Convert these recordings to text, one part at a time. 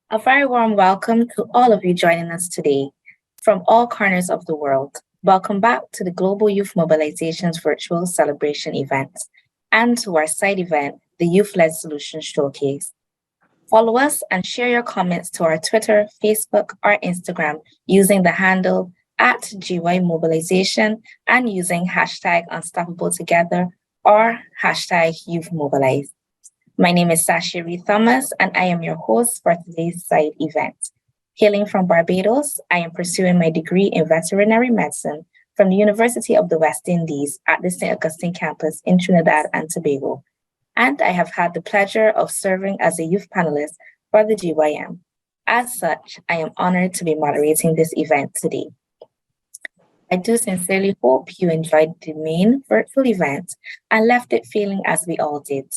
A very warm welcome to all of you joining us today from all corners of the world. Welcome back to the Global Youth Mobilization's virtual celebration event and to our side event, the Youth-Led Solutions Showcase. Follow us and share your comments to our Twitter, Facebook, or Instagram using the handle at GY Mobilization and using hashtag Unstoppable Together or hashtag Youth Mobilize. My name is Sasha Reed Thomas, and I am your host for today's side event. Hailing from Barbados, I am pursuing my degree in veterinary medicine from the University of the West Indies at the St. Augustine campus in Trinidad and Tobago. And I have had the pleasure of serving as a youth panelist for the GYM. As such, I am honored to be moderating this event today. I do sincerely hope you enjoyed the main virtual event and left it feeling as we all did.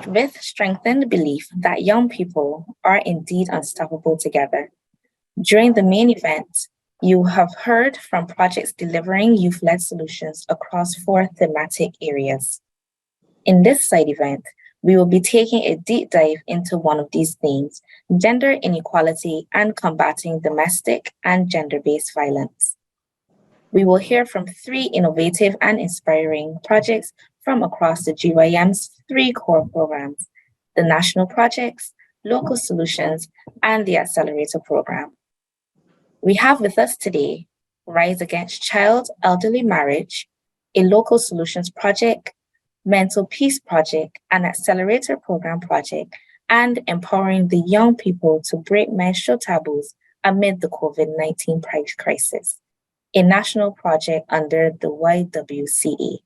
With strengthened belief that young people are indeed unstoppable together. During the main event, you have heard from projects delivering youth-led solutions across 4 thematic areas. In this side event, we will be taking a deep dive into one of these themes, gender inequality and combating domestic and gender-based violence. We will hear from 3 innovative and inspiring projects from across the GYM's 3 core programs, the national projects, local solutions, and the accelerator program. We have with us today Rise Against Child Elderly Marriage, a local solutions project, mental peace project, an accelerator program project, and empowering the young people to break menstrual taboos amid the COVID-19 crisis, a national project under the YWCA.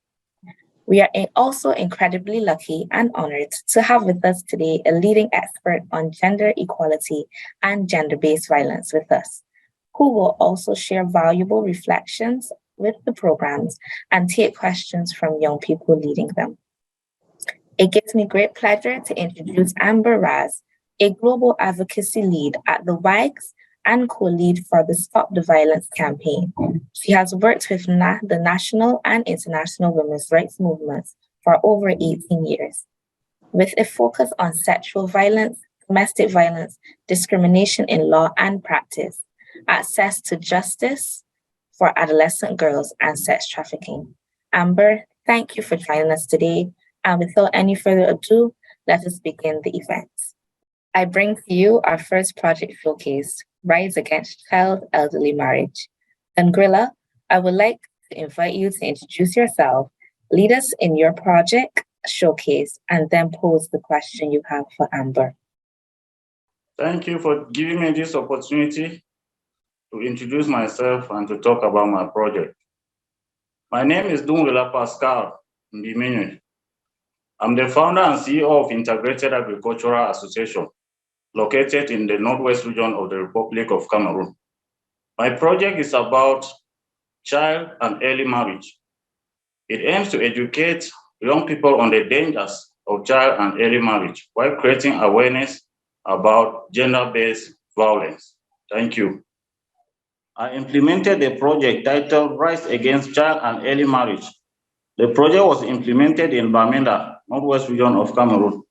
We are also incredibly lucky and honored to have with us today a leading expert on gender equality and gender-based violence with us, who will also share valuable reflections with the programs and take questions from young people leading them. It gives me great pleasure to introduce Amber Raz, a global advocacy lead at the WAGS and co-lead for the Stop the Violence campaign. She has worked with the national and international women's rights movements for over 18 years, with a focus on sexual violence, domestic violence, discrimination in law and practice, access to justice for adolescent girls, and sex trafficking. Amber, thank you for joining us today. And without any further ado, let us begin the event. I bring to you our first project showcase, Rise Against Child Elderly Marriage. Angrilla, I would like to invite you to introduce yourself, lead us in your project showcase, and then pose the question you have for Amber. Thank you for giving me this opportunity to introduce myself and to talk about my project. My name is Dungwila Pascal Mbimini. I'm the founder and CEO of Integrated Agricultural Association, located in the northwest region of the Republic of Cameroon. My project is about child and early marriage. It aims to educate young people on the dangers of child and early marriage while creating awareness about gender-based violence. Thank you. I implemented a project titled Rise Against Child and Early Marriage. The project was implemented in Bamenda, northwest region of Cameroon.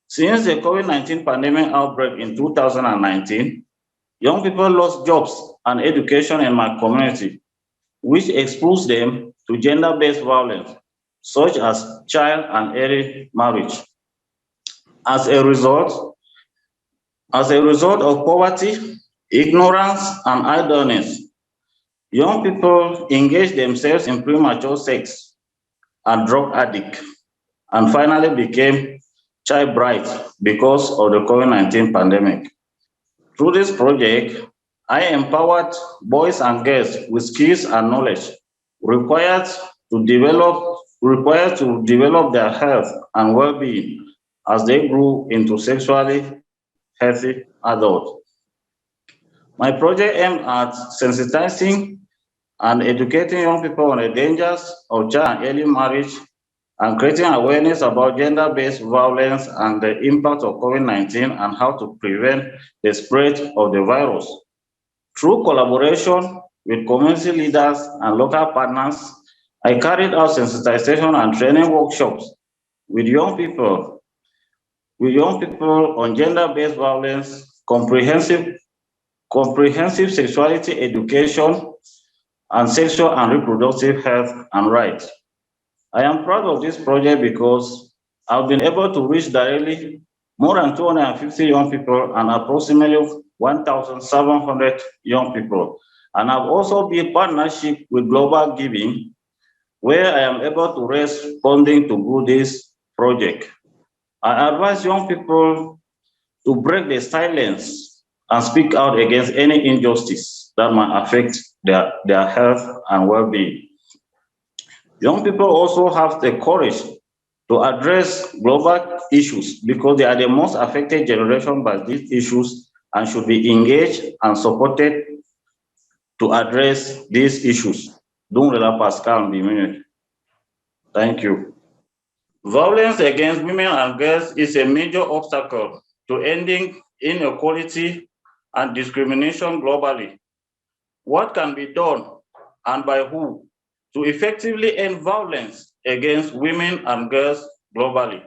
Since the COVID-19 pandemic outbreak in 2019, young people lost jobs and education in my community, which exposed them to gender-based violence, such as child and early marriage. As a result of poverty, ignorance, and idleness, young people engage themselves in premature sex and drug addict, and finally became child brides because of the COVID-19 pandemic. Through this project, I empowered boys and girls with skills and knowledge required to develop their health and well-being as they grew into sexually healthy adults. My project aimed at sensitizing and educating young people on the dangers of child and early marriage and creating awareness about gender-based violence and the impact of COVID-19 and how to prevent the spread of the virus. Through collaboration with community leaders and local partners, I carried out sensitization and training workshops with young people with young people on gender-based violence, comprehensive sexuality education, and sexual and reproductive health and rights. I am proud of this project because I've been able to reach directly more than 250 young people and approximately 1,700 young people. And I've also been partnership with Global Giving, where I am able to raise funding to do this project. I advise young people to break the silence and speak out against any injustice that might affect their health and well-being. Young people also have the courage to address global issues because they are the most affected generation by these issues and should be engaged and supported to address these issues. Pascal Biminute. Thank you. Violence against women and girls is a major obstacle to ending inequality and discrimination globally. What can be done and by who to effectively end violence against women and girls globally?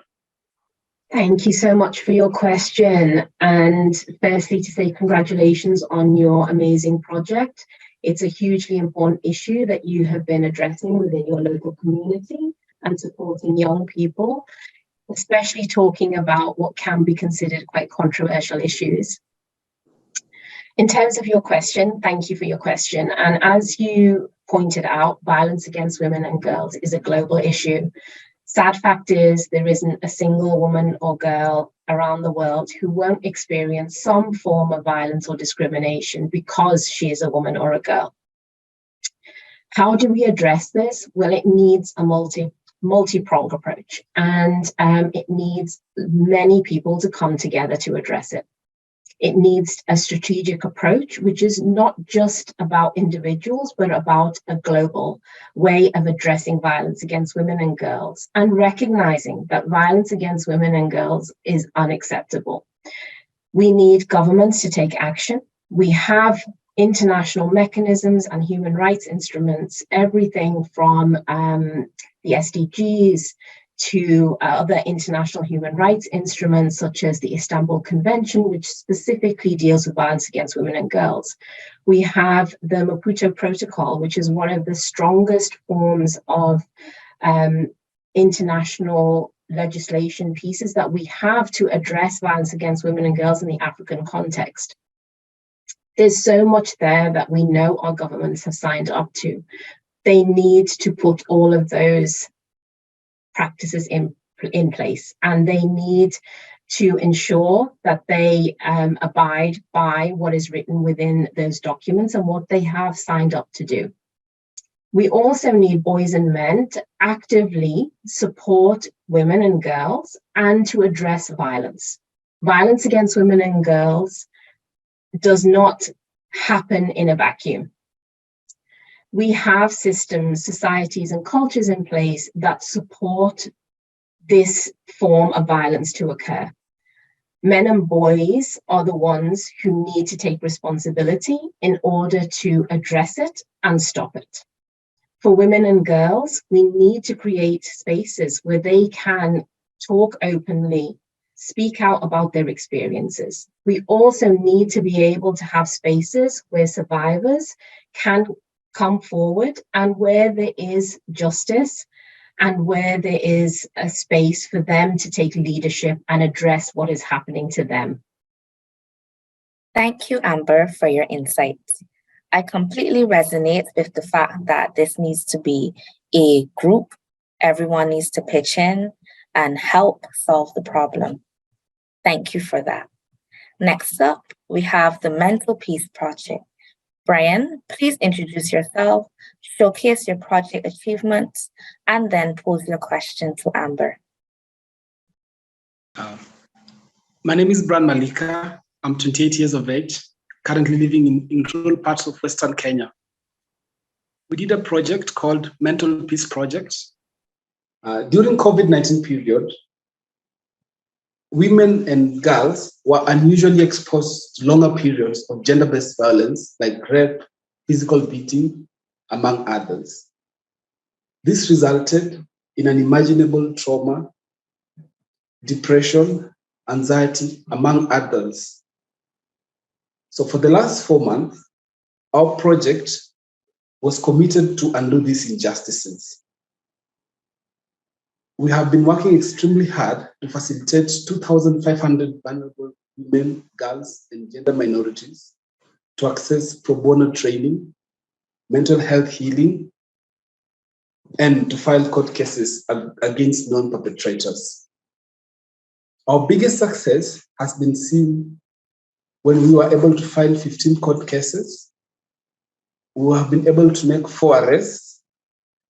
Thank you so much for your question. And firstly, to say congratulations on your amazing project. It's a hugely important issue that you have been addressing within your local community and supporting young people, especially talking about what can be considered quite controversial issues. In terms of your question, thank you for your question. And as you pointed out, violence against women and girls is a global issue. Sad fact is there isn't a single woman or girl around the world who won't experience some form of violence or discrimination because she is a woman or a girl. How do we address this? Well, it needs a multi-pronged approach, and it needs many people to come together to address it. It needs a strategic approach, which is not just about individuals, but about a global way of addressing violence against women and girls and recognizing that violence against women and girls is unacceptable. We need governments to take action. We have international mechanisms and human rights instruments, everything from the SDGs to other international human rights instruments such as the Istanbul Convention, which specifically deals with violence against women and girls. We have the Maputo Protocol, which is one of the strongest forms of international legislation pieces that we have to address violence against women and girls in the African context. There's so much there that we know our governments have signed up to. They need to put all of those practices in place, and they need to ensure that they abide by what is written within those documents and what they have signed up to do. We also need boys and men to actively support women and girls and to address violence. Violence against women and girls does not happen in a vacuum. We have systems, societies, and cultures in place that support this form of violence to occur. Men and boys are the ones who need to take responsibility in order to address it and stop it. For women and girls, we need to create spaces where they can talk openly, speak out about their experiences. We also need to be able to have spaces where survivors can come forward and where there is justice and where there is a space for them to take leadership and address what is happening to them. Thank you, Amber, for your insights. I completely resonate with the fact that this needs to be a group. Everyone needs to pitch in and help solve the problem. Thank you for that. Next up, we have the Mental Peace Project. Brian, please introduce yourself, showcase your project achievements, and then pose your question to Amber. My name is Brian Malika. I'm 28 years of age, currently living in rural parts of Western Kenya. We did a project called Mental Peace Project. During COVID-19 period, women and girls were unusually exposed to longer periods of gender-based violence like rape, physical beating, among others. This resulted in unimaginable trauma, depression, anxiety, among others. So for the last 4 months, our project was committed to undo these injustices. We have been working extremely hard to facilitate 2,500 vulnerable women, girls, and gender minorities to access pro bono training, mental health healing, and to file court cases against non-perpetrators. Our biggest success has been seen when we were able to file 15 court cases. We have been able to make 4 arrests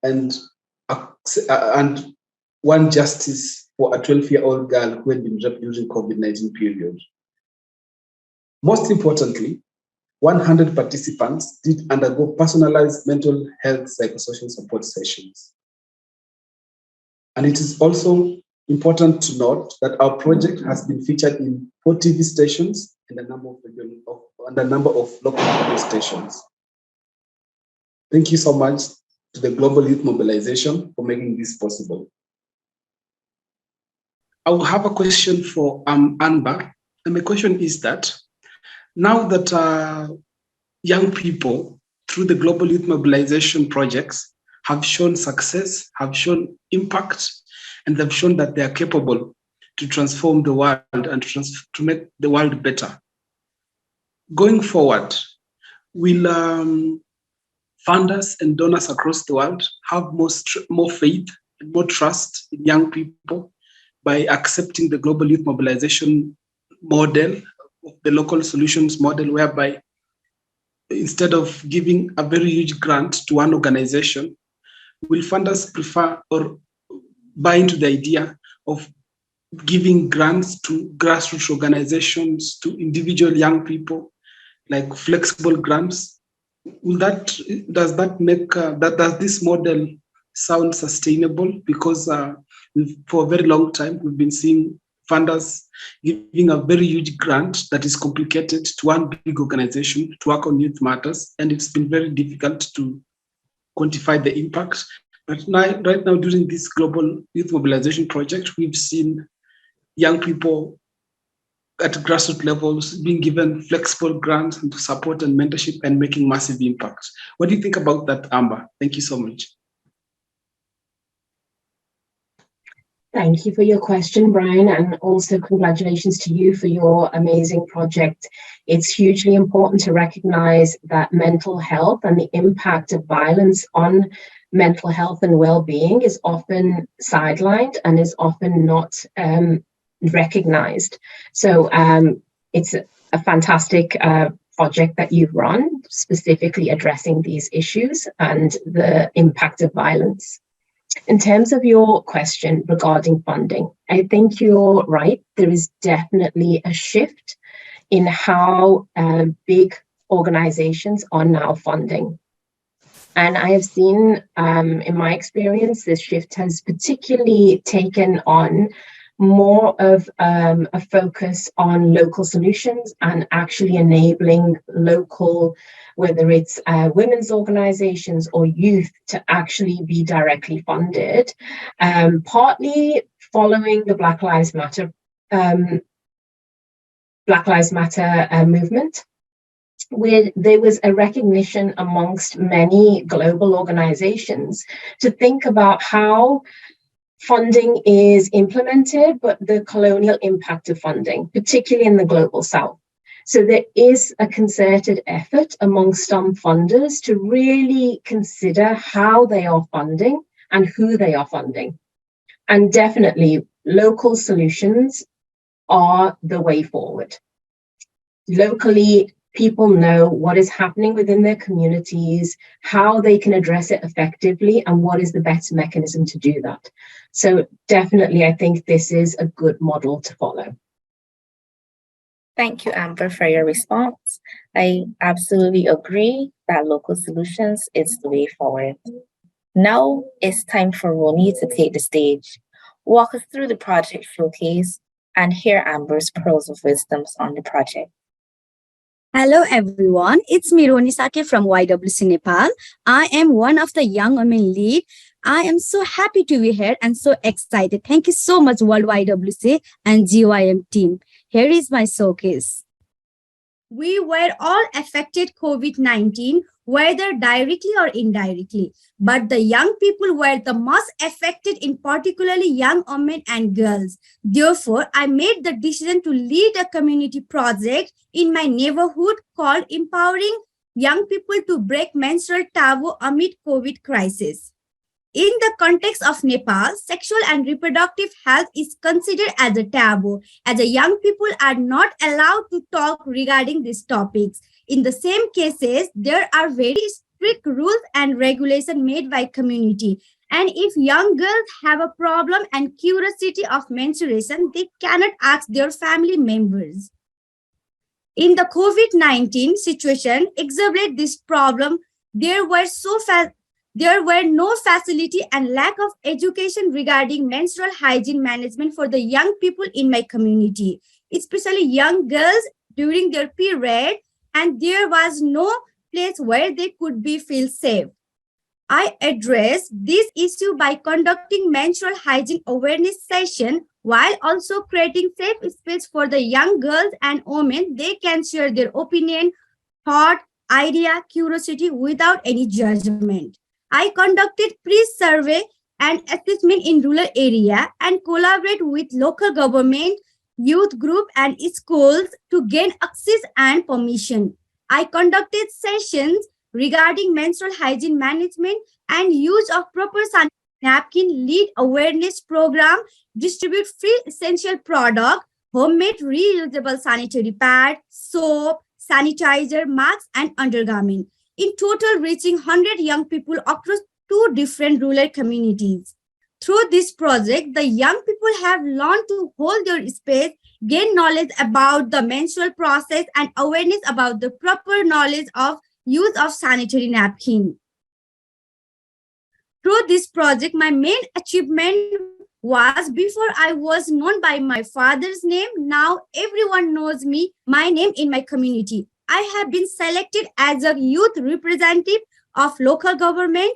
and one justice for a 12-year-old girl who had been raped during COVID-19 period. Most importantly, 100 participants did undergo personalized mental health psychosocial support sessions. And it is also important to note that our project has been featured in 4 TV stations and a number of local radio stations. Thank you so much to the Global Youth Mobilization for making this possible. I will have a question for Anba, and my question is that now that young people through the Global Youth Mobilization projects have shown success, have shown impact, and they've shown that they are capable to transform the world and to make the world better. Going forward, will funders and donors across the world have more faith and more trust in young people by accepting the Global Youth Mobilization model, the local solutions model, whereby instead of giving a very huge grant to one organization, will funders prefer or buy into the idea of giving grants to grassroots organizations, to individual young people, like flexible grants? Does this model sound sustainable? Because for a very long time, we've been seeing funders giving a very huge grant that is complicated to one big organization to work on youth matters, and it's been very difficult to quantify the impact. But right now, during this Global Youth Mobilization project, we've seen young people at grassroots levels being given flexible grants and support and mentorship and making massive impact. What do you think about that, Amber? Thank you so much. Thank you for your question, Brian, and also congratulations to you for your amazing project. It's hugely important to recognize that mental health and the impact of violence on mental health and well-being is often sidelined and is often not recognized. So it's a fantastic project that you've run, specifically addressing these issues and the impact of violence. In terms of your question regarding funding, I think you're right. There is definitely a shift in how big organizations are now funding. And I have seen, in my experience, this shift has particularly taken on more of a focus on local solutions and actually enabling local, whether it's women's organizations or youth, to actually be directly funded, partly following the Black Lives Matter movement, where there was a recognition amongst many global organizations to think about how funding is implemented, but the colonial impact of funding, particularly in the global south. So there is a concerted effort amongst some funders to really consider how they are funding and who they are funding. And definitely local solutions are the way forward. Locally, people know what is happening within their communities, how they can address it effectively, and what is the best mechanism to do that. So definitely, I think this is a good model to follow. Thank you, Amber, for your response. I absolutely agree that local solutions is the way forward. Now it's time for Roni to take the stage, walk us through the project showcase, and hear Amber's pearls of wisdoms on the project. Hello everyone, it's me Roni Sake from YWC Nepal. I am one of the young women lead. I am so happy to be here and so excited. Thank you so much World YWC and GYM team. Here is my showcase. We were all affected COVID-19, whether directly or indirectly. But the young people were the most affected, in particularly young women and girls. Therefore, I made the decision to lead a community project in my neighborhood called Empowering Young People to Break Menstrual Taboo Amid COVID Crisis. In the context of Nepal, sexual and reproductive health is considered as a taboo, as the young people are not allowed to talk regarding these topics. In the same cases, there are very strict rules and regulations made by community. And if young girls have a problem and curiosity of menstruation, they cannot ask their family members. In the COVID-19 situation, exacerbate this problem, there were no facility and lack of education regarding menstrual hygiene management for the young people in my community, especially young girls during their period, and there was no place where they could be feel safe. I addressed this issue by conducting menstrual hygiene awareness session while also creating safe space for the young girls and women. They can share their opinion, thought, idea, curiosity without any judgment. I conducted pre-survey and assessment in rural area and collaborate with local government, youth group and schools to gain access and permission. I conducted sessions regarding menstrual hygiene management and use of proper sanitary napkin, lead awareness program, distribute free essential product, homemade reusable sanitary pad, soap, sanitizer, masks, and undergarment. In total, reaching 100 young people across 2 different rural communities. Through this project, the young people have learned to hold their space, gain knowledge about the menstrual process, and awareness about the proper knowledge of use of sanitary napkin. Through this project, my main achievement was before I was known by my father's name. Now everyone knows me, my name in my community. I have been selected as a youth representative of local government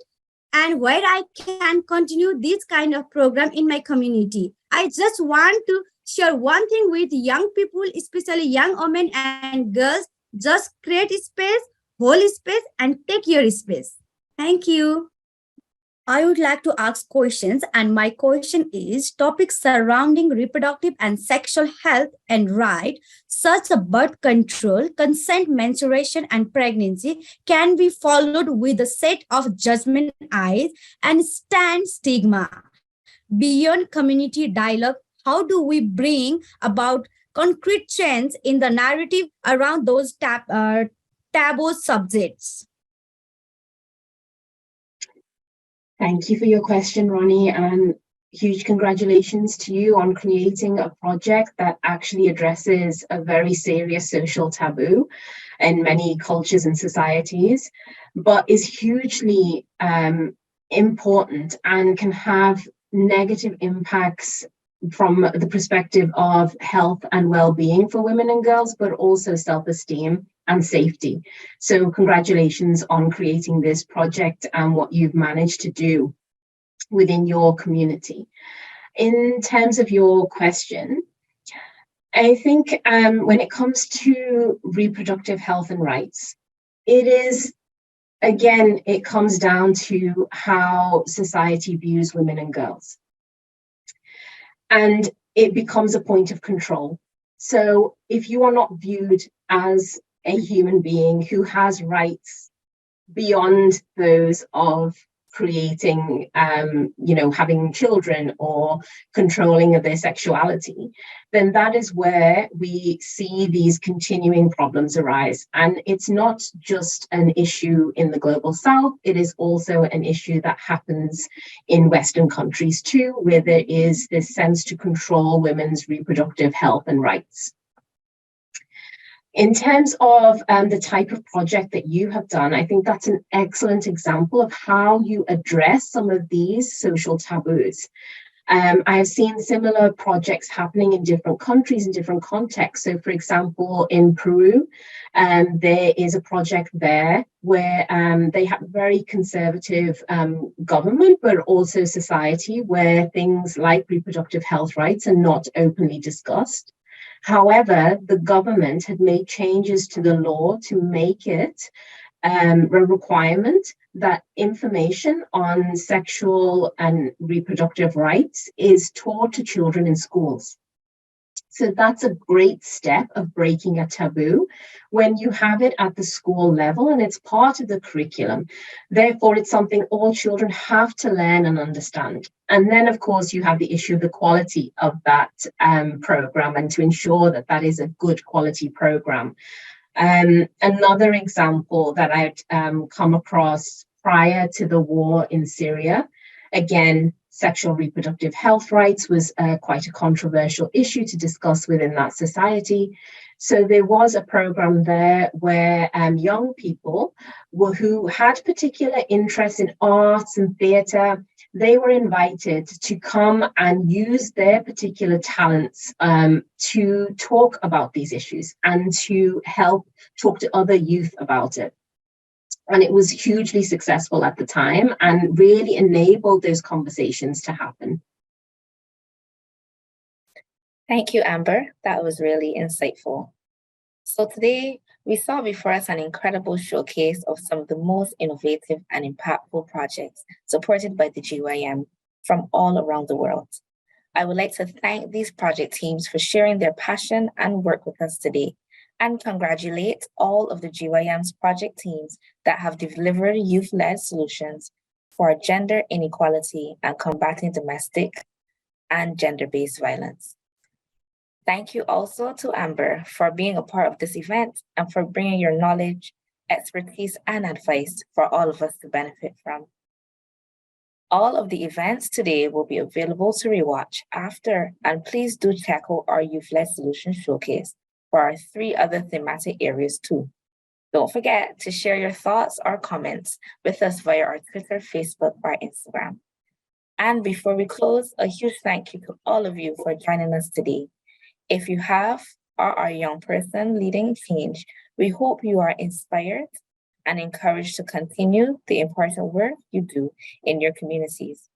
and where I can continue this kind of program in my community. I just want to share one thing with young people, especially young women and girls. Just create space, hold space, and take your space. Thank you. I would like to ask questions, and my question is topics surrounding reproductive and sexual health and right, such as birth control, consent, menstruation, and pregnancy can be followed with a set of judgment eyes and stand stigma. Beyond community dialogue, how do we bring about concrete change in the narrative around those taboo subjects? Thank you for your question, Ronnie, and huge congratulations to you on creating a project that actually addresses a very serious social taboo in many cultures and societies, but is hugely important and can have negative impacts from the perspective of health and well-being for women and girls, but also self-esteem and safety. So congratulations on creating this project and what you've managed to do within your community. In terms of your question, I think when it comes to reproductive health and rights, it is, again, it comes down to how society views women and girls. And it becomes a point of control. So if you are not viewed as a human being who has rights beyond those of creating, having children or controlling of their sexuality, then that is where we see these continuing problems arise. And it's not just an issue in the global south, it is also an issue that happens in Western countries too, where there is this sense to control women's reproductive health and rights. In terms of the type of project that you have done, I think that's an excellent example of how you address some of these social taboos. I have seen similar projects happening in different countries in different contexts. So, for example, in Peru, there is a project there where they have very conservative government, but also society where things like reproductive health rights are not openly discussed. However, the government had made changes to the law to make it a requirement that information on sexual and reproductive rights is taught to children in schools. So that's a great step of breaking a taboo when you have it at the school level and it's part of the curriculum. Therefore, it's something all children have to learn and understand. And then, of course, you have the issue of the quality of that program and to ensure that that is a good quality program. Another example that I'd come across prior to the war in Syria, again, sexual reproductive health rights was quite a controversial issue to discuss within that society. So there was a program there where young people who had particular interests in arts and theatre, they were invited to come and use their particular talents to talk about these issues and to help talk to other youth about it. And it was hugely successful at the time and really enabled those conversations to happen. Thank you, Amber. That was really insightful. So today, we saw before us an incredible showcase of some of the most innovative and impactful projects supported by the GYM from all around the world. I would like to thank these project teams for sharing their passion and work with us today, and congratulate all of the GYM's project teams that have delivered youth-led solutions for gender inequality and combating domestic and gender-based violence. Thank you also to Amber for being a part of this event and for bringing your knowledge, expertise, and advice for all of us to benefit from. All of the events today will be available to rewatch after, and please do check out our Youth-Led Solution Showcase for our 3 other thematic areas too. Don't forget to share your thoughts or comments with us via our Twitter, Facebook, or Instagram. And before we close, a huge thank you to all of you for joining us today. If you have or are a young person leading change, we hope you are inspired and encouraged to continue the important work you do in your communities.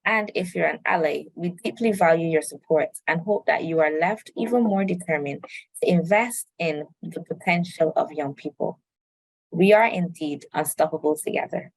And if you're an ally, we deeply value your support and hope that you are left even more determined to invest in the potential of young people. We are indeed unstoppable together.